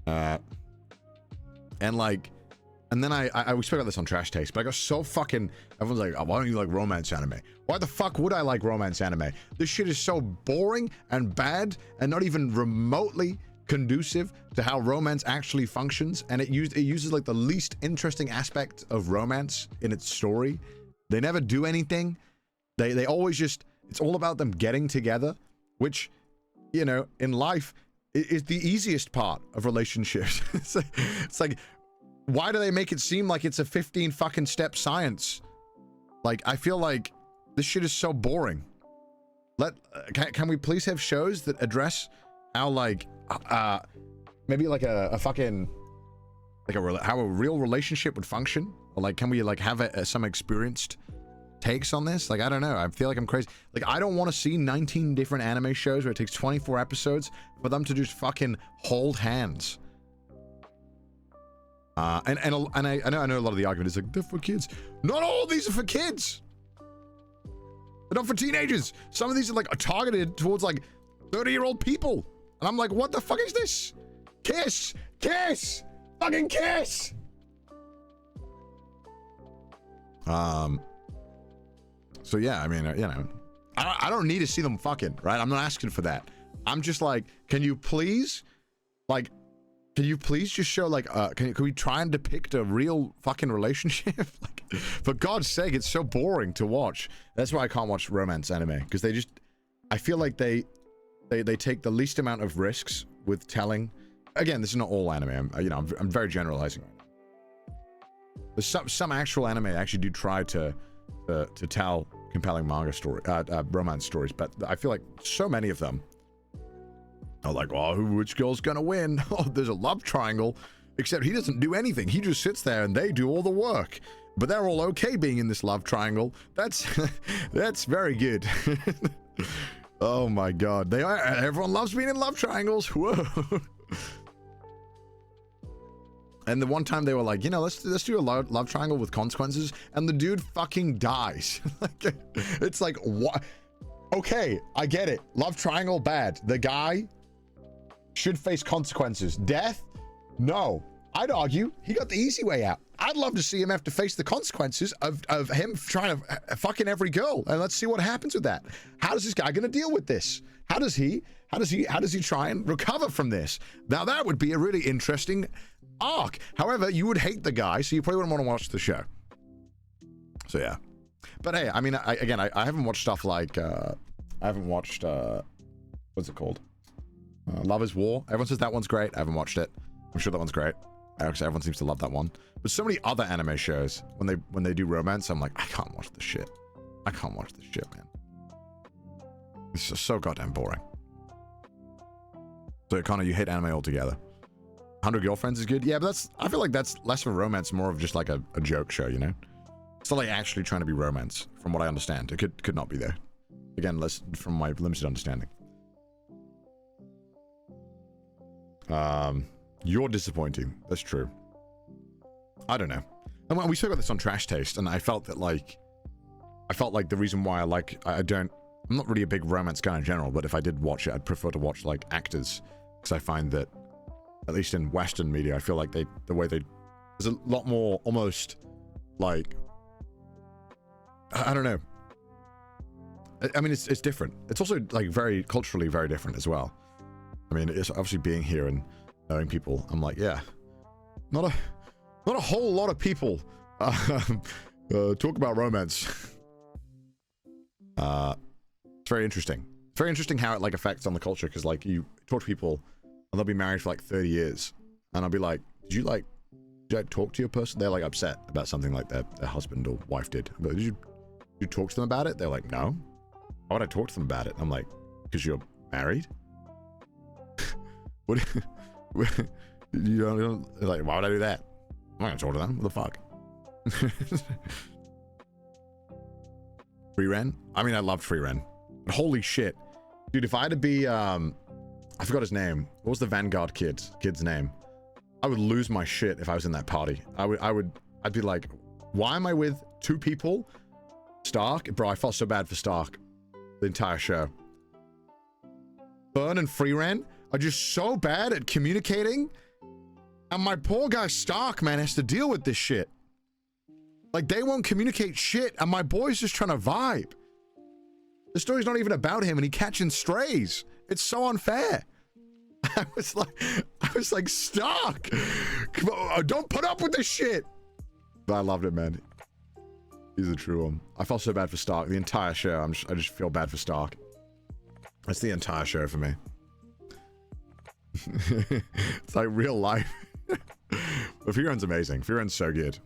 And like, and then we spoke about this on Trash Taste, but I got so fucking, everyone's like, oh, why don't you like romance anime? Why the fuck would I like romance anime? This shit is so boring and bad and not even remotely conducive to how romance actually functions. And it uses like the least interesting aspect of romance in its story. They never do anything. They always just, it's all about them getting together, which, you know, in life is the easiest part of relationships. It's like, why do they make it seem like it's a 15 fucking step science? Like, I feel like this shit is so boring. Can we please have shows that address how like, maybe like a fucking, like how a real relationship would function? Or like, can we like have some experienced takes on this? Like, I don't know. I feel like I'm crazy. Like, I don't want to see 19 different anime shows where it takes 24 episodes for them to just fucking hold hands. And I know a lot of the argument is like, they're for kids. Not all of these are for kids. They're not for teenagers. Some of these are like targeted towards like 30-year-old people. And I'm like, what the fuck is this? Kiss! Kiss! Fucking kiss! So yeah, I mean, you know, I don't need to see them fucking, right? I'm not asking for that. I'm just like, can you please just show like, can we try and depict a real fucking relationship? Like, for God's sake, it's so boring to watch. That's why I can't watch romance anime, because they just, I feel like they take the least amount of risks with telling. Again, this is not all anime. I'm very generalizing right now. There's some actual anime actually do try to tell compelling manga story, romance stories, but I feel like so many of them are like, oh, which girl's gonna win? Oh, there's a love triangle, except he doesn't do anything. He just sits there and they do all the work. But they're all okay being in this love triangle. That's very good. Oh my God, everyone loves being in love triangles. Whoa. And the one time they were like, you know, let's do a love triangle with consequences, and the dude fucking dies. Like, it's like, what? Okay, I get it. Love triangle, bad. The guy should face consequences. Death? No. I'd argue he got the easy way out. I'd love to see him have to face the consequences of him trying to fucking every girl, and let's see what happens with that. How is this guy going to deal with this? How does he try and recover from this? Now that would be a really interesting arc. However, you would hate the guy, so you probably wouldn't want to watch the show. So yeah. But hey, I mean, I haven't watched stuff like I haven't watched what's it called? Love is War. Everyone says that one's great. I haven't watched it. I'm sure that one's great. Actually, everyone seems to love that one. But so many other anime shows, when they do romance, I'm like, I can't watch this shit. I can't watch this shit, man. It's just so goddamn boring. So Connor, you hate anime altogether. 100 Girlfriends is good. Yeah, but I feel like that's less of a romance, more of just like a joke show, you know? It's not like actually trying to be romance, from what I understand. It could not be there. Again, less from my limited understanding. You're disappointing. That's true. I don't know. And we spoke about this on Trash Taste, and I felt that like, the reason why I'm not really a big romance guy in general, but if I did watch it, I'd prefer to watch like actors, because I find that, at least in Western media, I feel like there's a lot more almost like, I don't know. I mean, it's different. It's also like very culturally very different as well. I mean, it's obviously being here and knowing people. I'm like, yeah, not a whole lot of people talk about romance. It's very interesting. It's very interesting how it like affects on the culture, because like you talk to people and they'll be married for like 30 years, and I'll be like, did you talk to your person? They're like upset about something like their husband or wife did. But did you talk to them about it? They're like, no. Why would I talk to them about it? I'm like, because you're married. What? You don't like, why would I do that? I'm not gonna talk to them. What the fuck? Free Ren? I mean, I loved Free Ren. But holy shit. Dude, if I had to be, I forgot his name. What was the Vanguard kid's name? I would lose my shit if I was in that party. I'd be like, why am I with two people? Stark? Bro, I felt so bad for Stark the entire show. Burn and Free Ren are just so bad at communicating And my poor guy Stark, man, has to deal with this shit. Like, they won't communicate shit, and my boy's just trying to vibe. The story's not even about him, and he catching strays. It's so unfair. I was like, Stark, come on, don't put up with this shit. But I loved it, man. He's a true one. I felt so bad for Stark. The entire show, I just feel bad for Stark. That's the entire show for me. It's like real life. But Firon's amazing. Firon's so good.